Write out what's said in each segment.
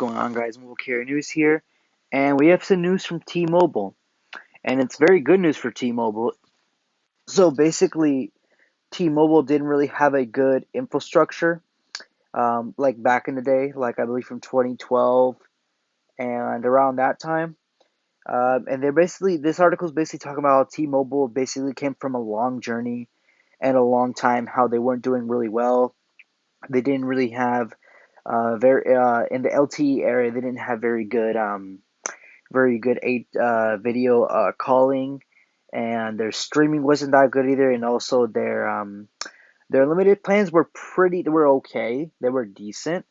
going on, guys? Mobile Carrier News here, and we have some news from T-Mobile, and it's very good news for T-Mobile. So basically, T-Mobile didn't really have a good infrastructure, like back in the day, like I believe from 2012 and around that time. And they're basically this article is basically talking about how T-Mobile basically came from a long journey and a long time, how they weren't doing really well. They didn't really have very in the LTE area. They didn't have very good video calling, and their streaming wasn't that good either. And also their limited plans they were okay, they were decent,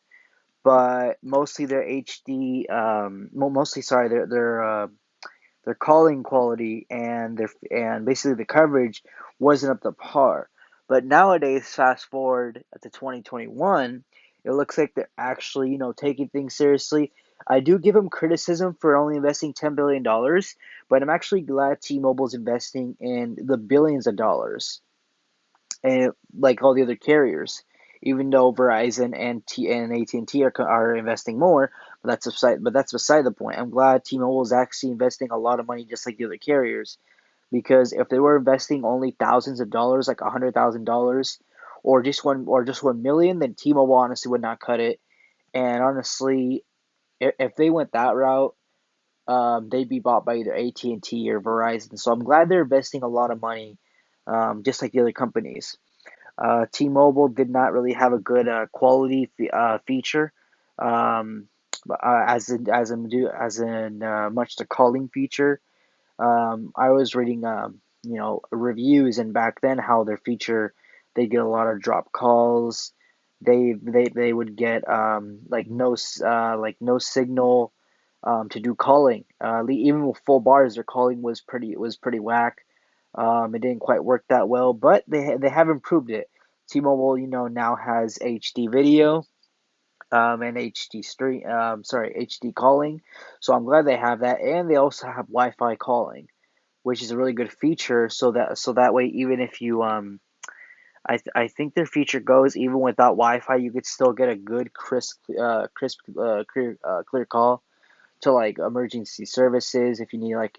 but mostly their HD, mostly sorry, their calling quality and basically the coverage wasn't up to par. But nowadays, fast forward to 2021, it looks like they're actually, taking things seriously. I do give them criticism for only investing $10 billion, but I'm actually glad T-Mobile's investing in the billions of dollars, and like all the other carriers. Even though Verizon and AT&T are investing more, but that's beside the point. I'm glad T-Mobile is actually investing a lot of money, just like the other carriers, because if they were investing only thousands of dollars, like $100,000, or just 1 million, then T-Mobile honestly would not cut it. And honestly, if they went that route, they'd be bought by either AT&T or Verizon. So I'm glad they're investing a lot of money, just like the other companies. T-Mobile did not really have a good quality feature, um, as in much the calling feature. I was reading reviews, and back then how their feature, they get a lot of drop calls. They would get like no signal to do calling. Even with full bars, their calling was pretty whack. It didn't quite work that well, but they have improved it. T-Mobile, now has HD video, and HD calling. So I'm glad they have that, and they also have Wi-Fi calling, which is a really good feature. So that way, even if you I think their feature goes even without Wi-Fi, you could still get a good clear call to like emergency services if you need like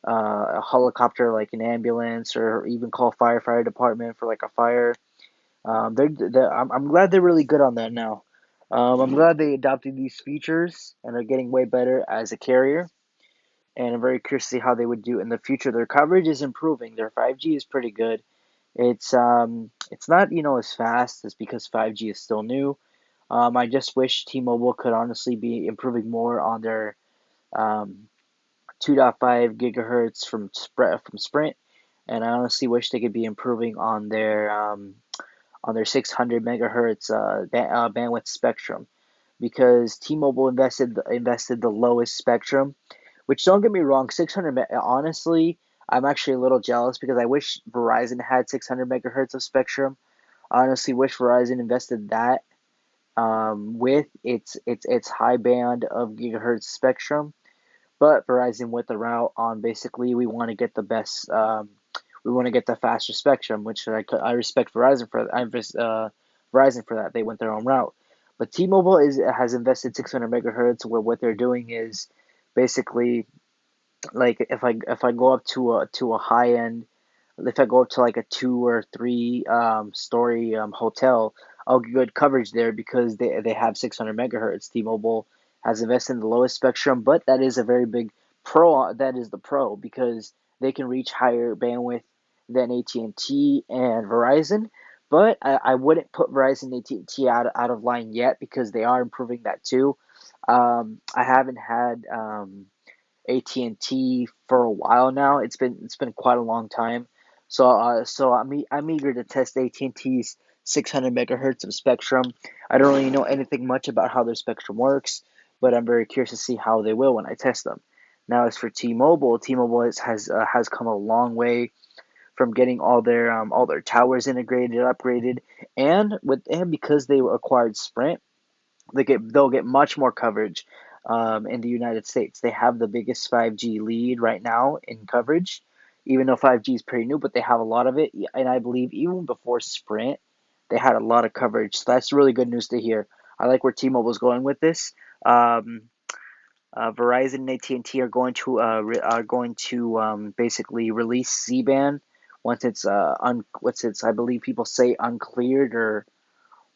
a helicopter, like an ambulance, or even call firefighter department for like a fire. I'm glad they're really good on that now. I'm glad they adopted these features and are getting way better as a carrier. And I'm very curious to see how they would do in the future. Their coverage is improving. Their 5G is pretty good. It's not as fast, as because 5G is still new. I just wish T-Mobile could honestly be improving more on their um, 2.5 gigahertz from Sprint, and I honestly wish they could be improving on their 600 megahertz bandwidth spectrum, because T-Mobile invested the lowest spectrum. Which, don't get me wrong, 600 honestly, I'm actually a little jealous because I wish Verizon had 600 megahertz of spectrum. I honestly wish Verizon invested that, with its high band of gigahertz spectrum. But Verizon went the route on basically we want to get the best, we want to get the faster spectrum, which I respect Verizon for. Verizon for that. They went their own route. But T-Mobile has invested 600 megahertz, where what they're doing is basically, like, if I go up to a high end, if I go up to like a 2 or 3 story hotel, I'll get good coverage there because they have 600 megahertz. T-Mobile has invested in the lowest spectrum, but that is a very big pro. That is the pro, because they can reach higher bandwidth than AT&T and Verizon. But I wouldn't put Verizon and AT&T out of line yet, because they are improving that too. I haven't had AT&T for a while now. It's been quite a long time. So I'm eager to test AT&T's 600 megahertz of spectrum. I don't really know anything much about how their spectrum works, but I'm very curious to see how they will when I test them. Now, as for T-Mobile, has come a long way from getting all their towers integrated, upgraded, and because they acquired Sprint, they'll get much more coverage in the United States. They have the biggest 5G lead right now in coverage, even though 5G is pretty new, but they have a lot of it. And I believe even before Sprint, they had a lot of coverage. So that's really good news to hear. I like where T-Mobile's going with this. Um, Verizon and AT&T are going to basically release C-band once it's once it's, I believe people say, uncleared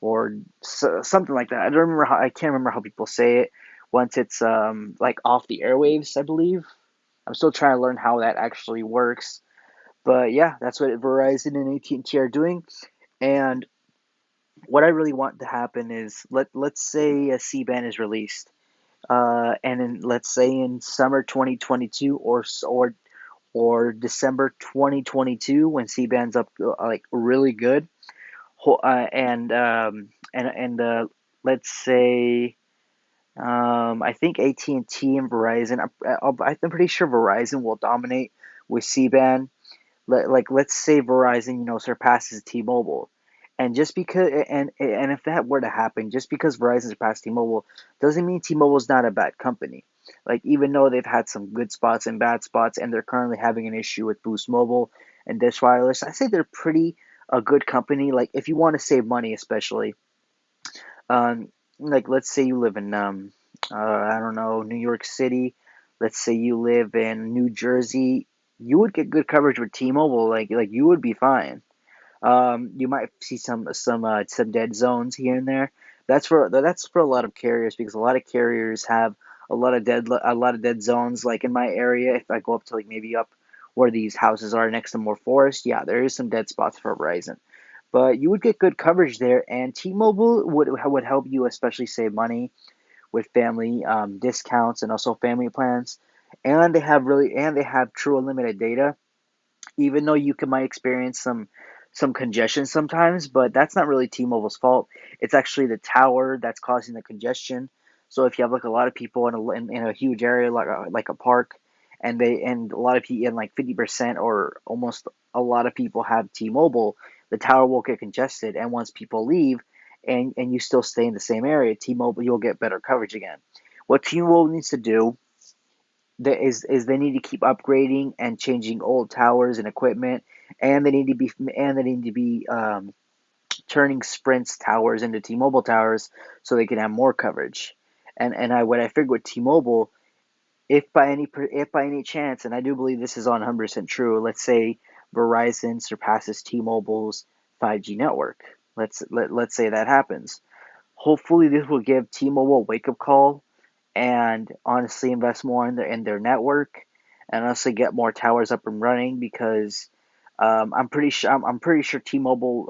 or something like that. I can't remember how people say it. Once it's like off the airwaves, I believe. I'm still trying to learn how that actually works. But yeah, that's what Verizon and AT&T are doing. And what I really want to happen is let's say a C-band is released, and then let's say in summer 2022 or December 2022 when C-band's up like really good, and let's say I think AT&T and Verizon. I'm pretty sure Verizon will dominate with C-band. Let's say Verizon, surpasses T-Mobile, and just because and if that were to happen, just because Verizon surpassed T-Mobile doesn't mean T-Mobile's not a bad company. Like, even though they've had some good spots and bad spots, and they're currently having an issue with Boost Mobile and Dish Wireless, I say they're pretty a good company. Like, if you want to save money, especially, um, like let's say you live in I don't know, New York City. Let's say you live in New Jersey. You would get good coverage with T-Mobile. Like you would be fine. You might see some dead zones here and there. That's for a lot of carriers, because a lot of carriers have a lot of dead zones. Like in my area, if I go up to like maybe up where these houses are next to more forest, yeah, there is some dead spots for Verizon. But you would get good coverage there, and T-Mobile would help you especially save money with family discounts and also family plans. And they have true unlimited data, even though might experience some congestion sometimes, but that's not really T-Mobile's fault. It's actually the tower that's causing the congestion. So if you have like a lot of people in a huge area like a park, and a lot of people, and like 50% or almost a lot of people have T-Mobile, the tower will get congested, and once people leave and you still stay in the same area, T-Mobile, you'll get better coverage again. What T-Mobile needs to do they need to keep upgrading and changing old towers and equipment, and they need to be turning Sprint's towers into T-Mobile towers so they can have more coverage. And what I figured with T-Mobile, if by any chance, and I do believe this is 100% true, let's say Verizon surpasses T-Mobile's 5G network. Let's say that happens. Hopefully, this will give T-Mobile a wake up call and honestly invest more in their network, and honestly get more towers up and running, because I'm pretty sure T-Mobile,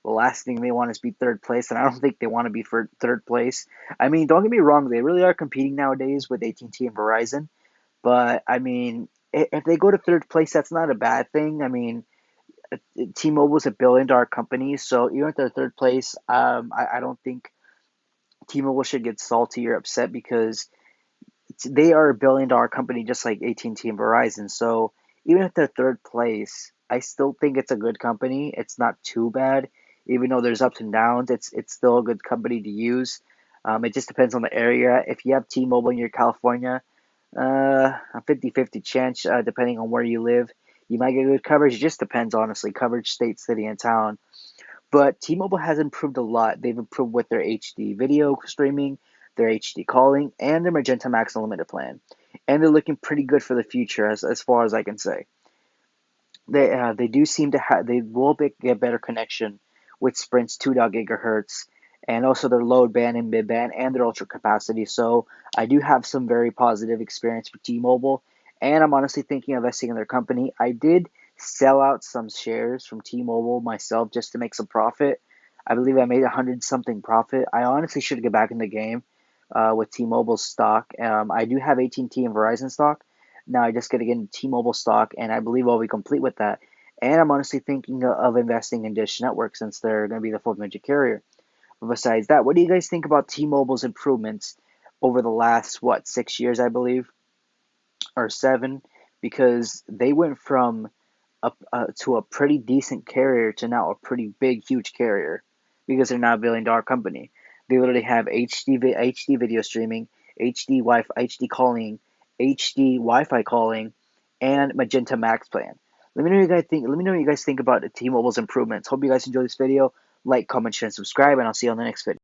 the last thing they want is be third place, and I don't think they want to be for third place. I mean, don't get me wrong, they really are competing nowadays with AT&T and T and Verizon, but I mean, if they go to third place, that's not a bad thing. I mean, T-Mobile's a $1 billion company, so even if they're third place, I don't think T-Mobile should get salty or upset, because they are a $1 billion company just like AT&T and T and Verizon. So even if they're third place, I still think it's a good company. It's not too bad, even though there's ups and downs. It's still a good company to use. It just depends on the area. If you have T-Mobile and you're California, a 50-50 chance, depending on where you live, you might get good coverage. It just depends, honestly. Coverage, state, city, and town. But T-Mobile has improved a lot. They've improved with their HD video streaming, their HD calling, and their Magenta Max Unlimited plan. And they're looking pretty good for the future, as far as I can say. They do seem to have they will get better connection with Sprint's 2 gigahertz, and also their low band and mid band and their ultra capacity. So I do have some very positive experience with T-Mobile, and I'm honestly thinking of investing in their company. I did sell out some shares from T-Mobile myself just to make some profit. I believe I made 100 something profit. I honestly should get back in the game with T-Mobile stock. I do have AT&T and T and Verizon stock. Now I just got to get into T-Mobile stock, and I believe I'll be complete with that. And I'm honestly thinking of investing in Dish Network, since they're going to be the fourth major carrier. But besides that, what do you guys think about T-Mobile's improvements over the last, what, 6 years, I believe, or seven? Because they went from to a pretty decent carrier to now a pretty big, huge carrier, because they're now a $1 billion company. They literally have HD video streaming, HD Wi-Fi, HD calling, HD Wi-Fi calling, and Magenta Max plan. Let me know what you guys think. Let me know what you guys think about T-Mobile's improvements. Hope you guys enjoy this video. Like, comment, share, and subscribe, and I'll see you on the next video.